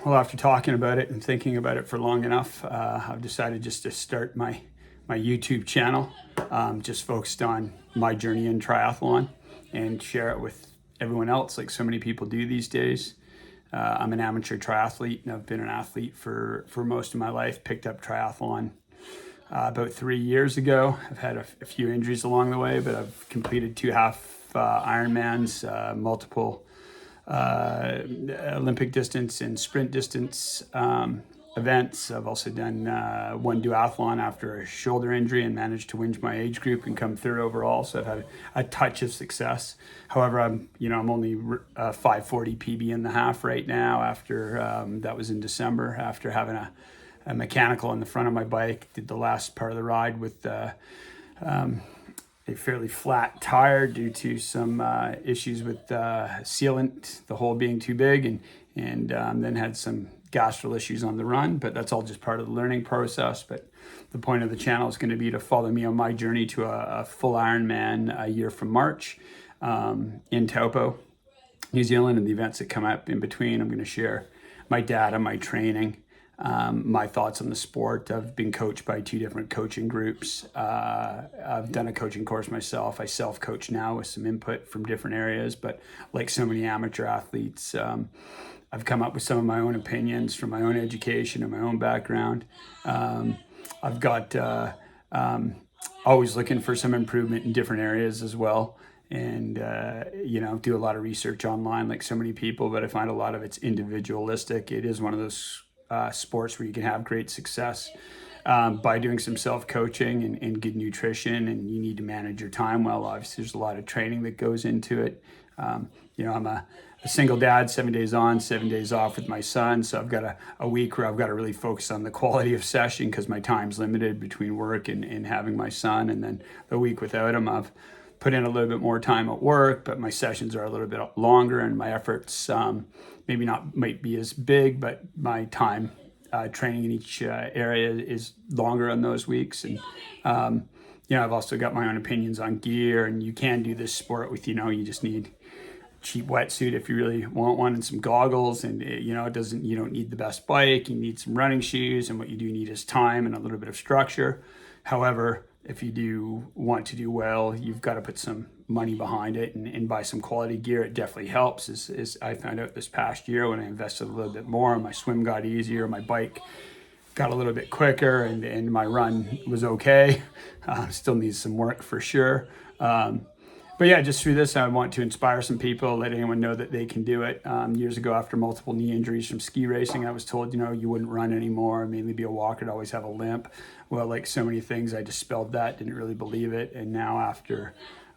Well, after talking about it and thinking about it for long enough, I've decided just to start my YouTube channel, just focused on my journey in triathlon and share it with everyone else, like so many people do these days. I'm an amateur triathlete, and I've been an athlete for most of my life. Picked up triathlon about 3 years ago. I've had a few injuries along the way, but I've completed 2 half Ironmans, multiple Olympic distance and sprint distance events. I've also done one duathlon after a shoulder injury and managed to win my age group and come third overall. So I've had a touch of success. However, I'm only 5:40 PB in the half right now. After that was in December, after having a mechanical on the front of my bike. Did the last part of the ride with a fairly flat tire due to some issues with sealant, the hole being too big, and then had some gastral issues on the run, but that's all just part of the learning process. But the point of the channel is going to be to follow me on my journey to a full Ironman a year from March in Taupo, New Zealand, and the events that come up in between. I'm going to share my data, my training, my thoughts on the sport. I've been coached by 2 different coaching groups. I've done a coaching course myself. I self-coach now with some input from different areas, but like so many amateur athletes, I've come up with some of my own opinions from my own education and my own background. I've got always looking for some improvement in different areas as well. And, do a lot of research online like so many people, but I find a lot of it's individualistic. It is one of those sports where you can have great success by doing some self-coaching and good nutrition, and you need to manage your time well. Obviously, there's a lot of training that goes into it. I'm a single dad, 7 days on, 7 days off with my son. So I've got a week where I've got to really focus on the quality of session because my time's limited between work and having my son. And then the week without him, I've put in a little bit more time at work, but my sessions are a little bit longer, and my efforts might be as big, but my time training in each area is longer on those weeks. And I've also got my own opinions on gear, and you can do this sport with you just need cheap wetsuit if you really want one, and some goggles, and you don't need the best bike. You need some running shoes, and what you do need is time and a little bit of structure. However, if you do want to do well, you've got to put some money behind it and buy some quality gear. It definitely helps. As I found out this past year, when I invested a little bit more, my swim got easier, my bike got a little bit quicker, and my run was okay. Still needs some work for sure. But yeah, just through this, I want to inspire some people, let anyone know that they can do it. Years ago, after multiple knee injuries from ski racing, I was told, you wouldn't run anymore, mainly be a walker, to always have a limp. Well, like so many things, I dispelled that, didn't really believe it. And now after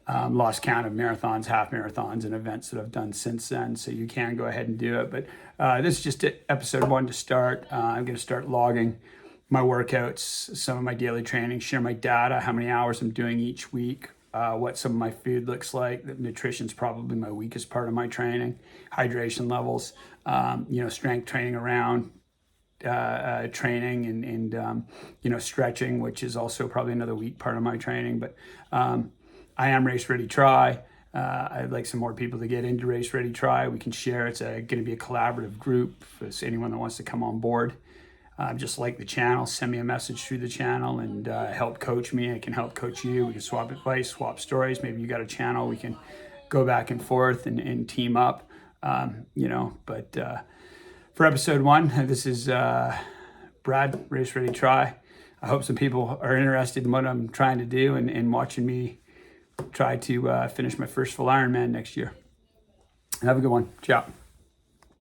lost count of marathons, half marathons, and events that I've done since then, so you can go ahead and do it. But this is just episode 1 to start. I'm going to start logging my workouts, some of my daily training, share my data, how many hours I'm doing each week, what some of my food looks like. The nutrition's probably my weakest part of my training. Hydration levels, strength training around training and stretching, which is also probably another weak part of my training. But I am Race Ready Try. I'd like some more people to get into Race Ready Try. We can share. It's going to be a collaborative group for anyone that wants to come on board. Just like the channel, send me a message through the channel and help coach me. I can help coach you. We can swap advice, swap stories. Maybe you got a channel. We can go back and forth and team up, But for episode 1, this is Brad, Race Ready Try. I hope some people are interested in what I'm trying to do and watching me try to finish my first full Ironman next year. Have a good one. Ciao.